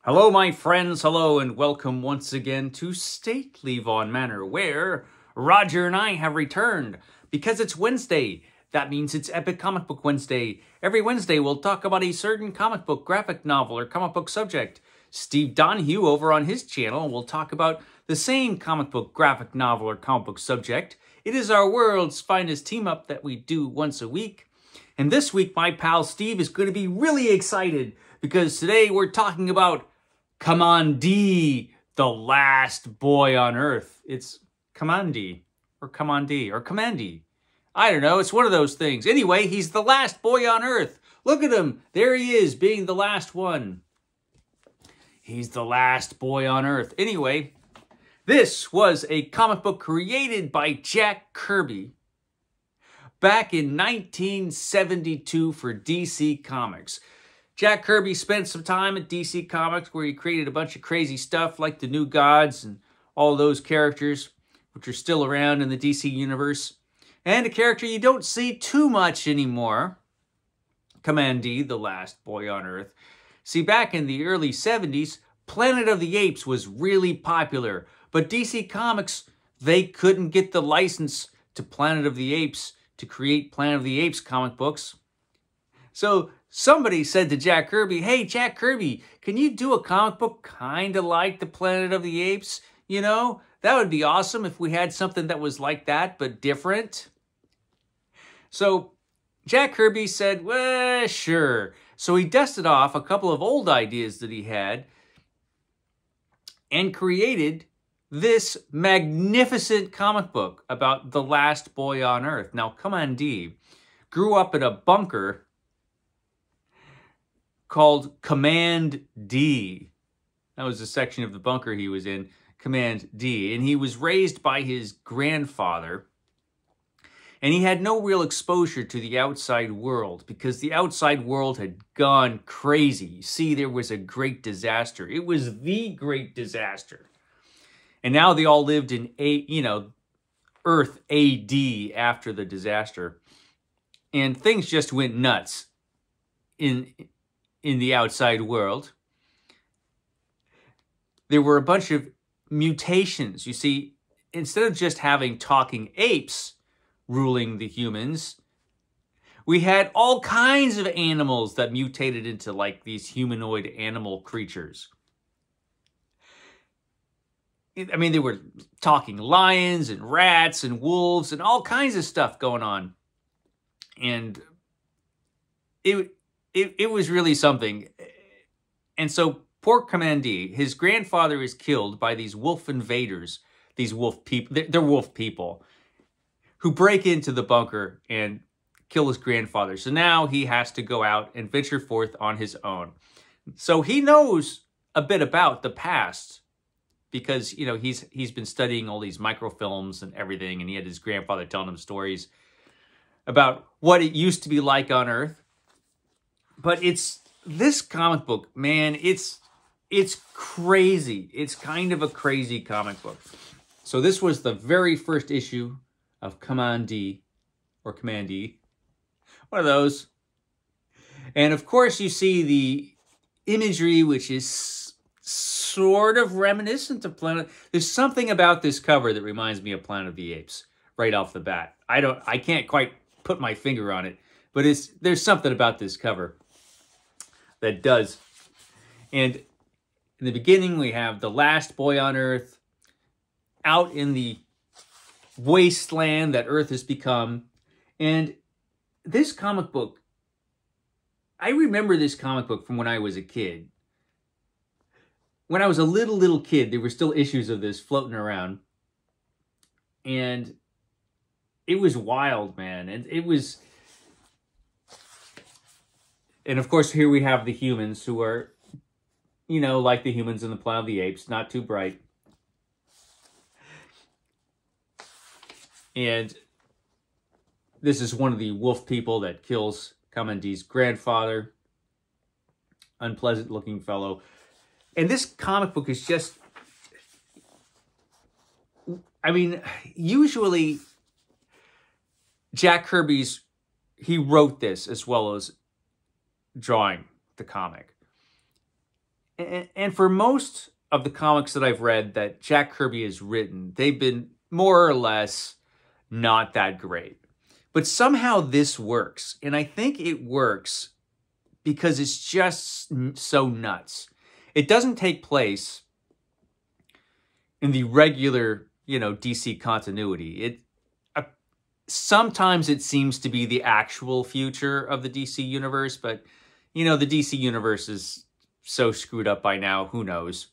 Hello, my friends. Hello, and welcome once again to Stately Vaughan Manor, where Roger and I have returned. Because it's Wednesday, that means it's Epic Comic Book Wednesday. Every Wednesday, we'll talk about a certain comic book, graphic novel, or comic book subject. Steve Donoghue over on his channel will talk about the same comic book, graphic novel, or comic book subject. It is our world's finest team-up that we do once a week. And this week, my pal Steve is going to be really excited because today we're talking about Kamandi, the last boy on Earth. It's Kamandi, or Kamandi, or Kamandi. I don't know, it's one of those things. Anyway, he's the last boy on Earth. Look at him, there he is, being the last one. He's the last boy on Earth. Anyway, this was a comic book created by Jack Kirby back in 1972 for DC Comics. Jack Kirby spent some time at DC Comics where he created a bunch of crazy stuff like the New Gods and all those characters, which are still around in the DC universe. And a character you don't see too much anymore, Kamandi, the last boy on Earth. See, back in the early 70s, Planet of the Apes was really popular, but DC Comics, they couldn't get the license to Planet of the Apes to create Planet of the Apes comic books. So somebody said to Jack Kirby, hey, Jack Kirby, can you do a comic book kind of like the Planet of the Apes? You know, that would be awesome if we had something that was like that, but different. So Jack Kirby said, well, sure. So he dusted off a couple of old ideas that he had and created this magnificent comic book about the last boy on Earth. Now, Kamandi grew up in a bunker called Kamandi. That was the section of the bunker he was in, Kamandi. And he was raised by his grandfather. And he had no real exposure to the outside world because the outside world had gone crazy. You see, there was a great disaster. It was the great disaster. And now they all lived in Earth AD after the disaster. And things just went nuts in the outside world. There were a bunch of mutations. You see, instead of just having talking apes ruling the humans, we had all kinds of animals that mutated into like these humanoid animal creatures. I mean, there were talking lions and rats and wolves and all kinds of stuff going on. And it was really something. And so poor Kamandi, his grandfather is killed by these wolf invaders, these wolf people, they're wolf people, who break into the bunker and kill his grandfather. So now he has to go out and venture forth on his own. So he knows a bit about the past because, you know, he's been studying all these microfilms and everything, and he had his grandfather telling him stories about what it used to be like on Earth. But it's this comic book, man, it's crazy. It's kind of a crazy comic book. So this was the very first issue of Kamandi, or Kamandi, one of those. And of course you see the imagery, which is sort of reminiscent of Planet. There's something about this cover that reminds me of Planet of the Apes right off the bat. I can't quite put my finger on it, but there's something about this cover that does. And in the beginning, we have the last boy on Earth out in the wasteland that Earth has become. And this comic book, I remember this comic book from when I was a kid. When I was a little kid, there were still issues of this floating around. And it was wild, man. And it was... And of course, here we have the humans who are, you know, like the humans in the Planet of the Apes, not too bright. And this is one of the wolf people that kills Kamandi's grandfather. Unpleasant looking fellow. And this comic book is just, I mean, usually Jack Kirby's, he wrote this as well as drawing the comic. And for most of the comics that I've read that Jack Kirby has written, they've been more or less not that great. But somehow this works. And I think it works because it's just so nuts. It doesn't take place in the regular, DC continuity. Sometimes it seems to be the actual future of the DC universe, but, the DC universe is so screwed up by now, who knows?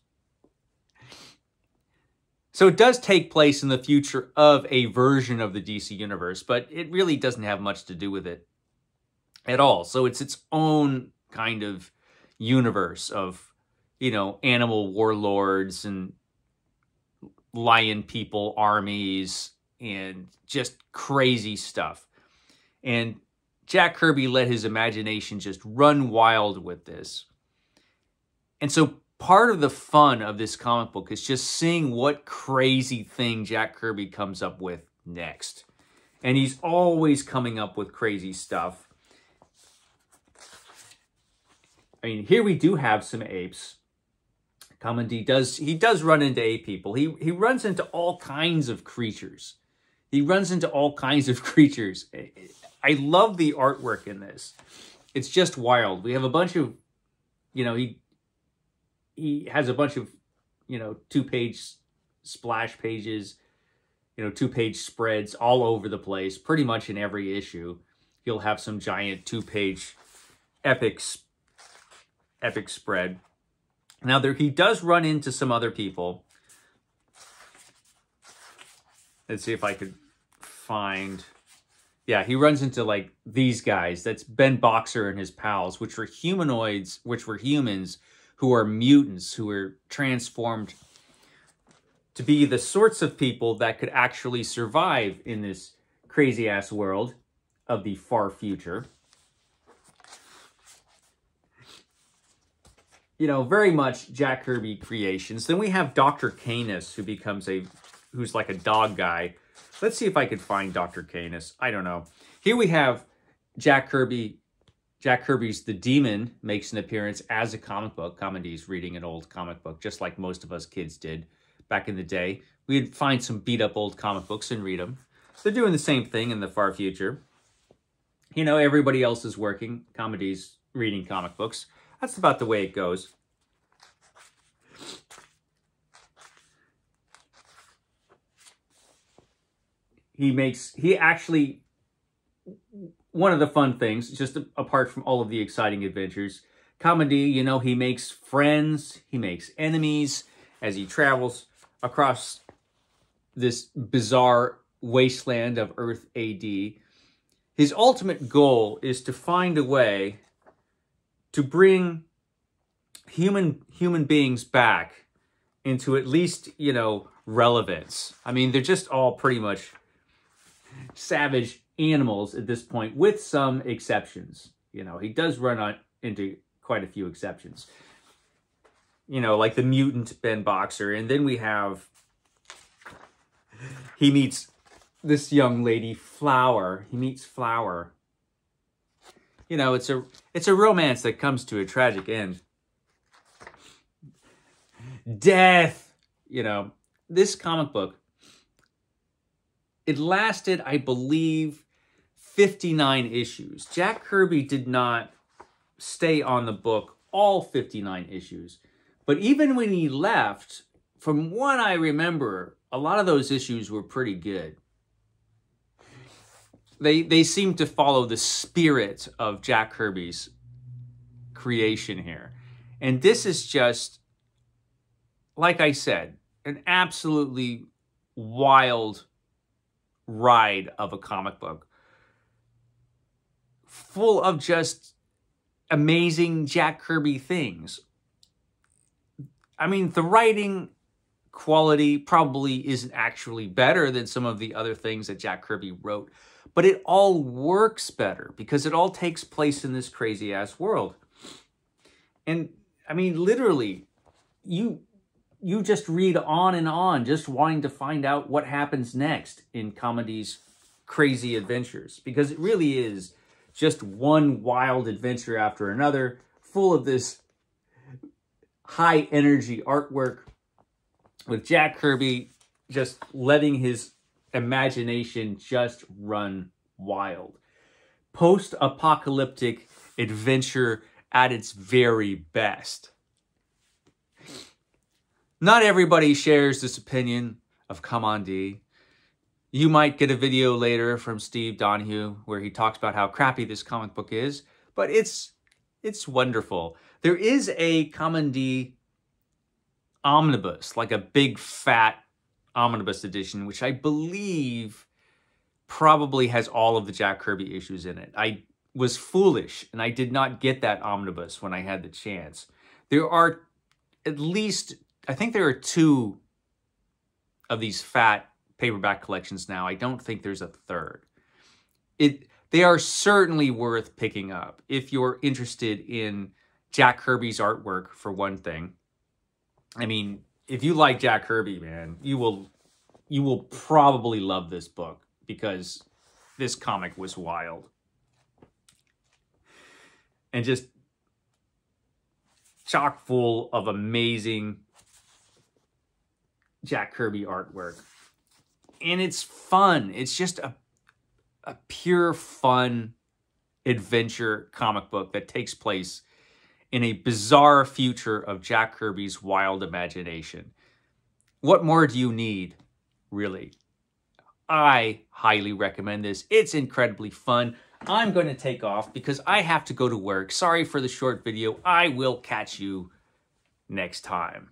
So it does take place in the future of a version of the DC universe, but it really doesn't have much to do with it at all. So it's its own kind of universe of, animal warlords and lion people armies and just crazy stuff. And Jack Kirby let his imagination just run wild with this. And so part of the fun of this comic book is just seeing what crazy thing Jack Kirby comes up with next. And he's always coming up with crazy stuff. I mean, here we do have some apes. Kamandi does run into ape people. He runs into all kinds of creatures. He runs into all kinds of creatures. I love the artwork in this. It's just wild. We have a bunch of, he has a bunch of, 2-page splash pages, 2-page spreads all over the place, pretty much in every issue. He'll have some giant 2-page epic spread. Now, he does run into some other people. Let's see if I could find... Yeah, he runs into, like, these guys. That's Ben Boxer and his pals, which were humanoids, which were humans who are mutants, who were transformed to be the sorts of people that could actually survive in this crazy-ass world of the far future. Very much Jack Kirby creations. Then we have Dr. Canis, who becomes who's like a dog guy. Let's see if I could find Dr. Canis. I don't know. Here we have Jack Kirby. Jack Kirby's The Demon makes an appearance as a comic book. Kamandi's reading an old comic book, just like most of us kids did back in the day. We'd find some beat-up old comic books and read them. They're doing the same thing in the far future. Everybody else is working. Kamandi's reading comic books. That's about the way it goes. He actually, one of the fun things, just apart from all of the exciting adventures, Kamandi, he makes friends, he makes enemies as he travels across this bizarre wasteland of Earth AD. His ultimate goal is to find a way to bring human beings back into at least, relevance. I mean, they're just all pretty much savage animals at this point, with some exceptions. He does run into quite a few exceptions. Like the mutant Ben Boxer. And then we have, he meets this young lady, Flower. He meets Flower. It's a romance that comes to a tragic end. Death! This comic book, it lasted, I believe, 59 issues. Jack Kirby did not stay on the book all 59 issues. But even when he left, from what I remember, a lot of those issues were pretty good. They seem to follow the spirit of Jack Kirby's creation here. And this is just, like I said, an absolutely wild ride of a comic book. Full of just amazing Jack Kirby things. I mean, the writing quality probably isn't actually better than some of the other things that Jack Kirby wrote. But it all works better because it all takes place in this crazy-ass world. And, I mean, literally, you just read on and on, just wanting to find out what happens next in Kamandi's crazy adventures. Because it really is just one wild adventure after another, full of this high energy artwork with Jack Kirby just letting his imagination just run wild. Post-apocalyptic adventure at its very best. Not everybody shares this opinion of Kamandi. You might get a video later from Steve Donoghue where he talks about how crappy this comic book is, but it's wonderful. There is a Kamandi omnibus, like a big fat omnibus edition, which I believe probably has all of the Jack Kirby issues in it. I was foolish and I did not get that omnibus when I had the chance. There are at least, I think there are 2 of these fat paperback collections now. I don't think there's a third. They are certainly worth picking up if you're interested in Jack Kirby's artwork, for one thing. I mean, if you like Jack Kirby, man, you will probably love this book because this comic was wild. And just chock full of amazing Jack Kirby artwork. And it's fun. It's just a pure fun adventure comic book that takes place in a bizarre future of Jack Kirby's wild imagination. What more do you need, really? I highly recommend this. It's incredibly fun. I'm going to take off because I have to go to work. Sorry for the short video. I will catch you next time.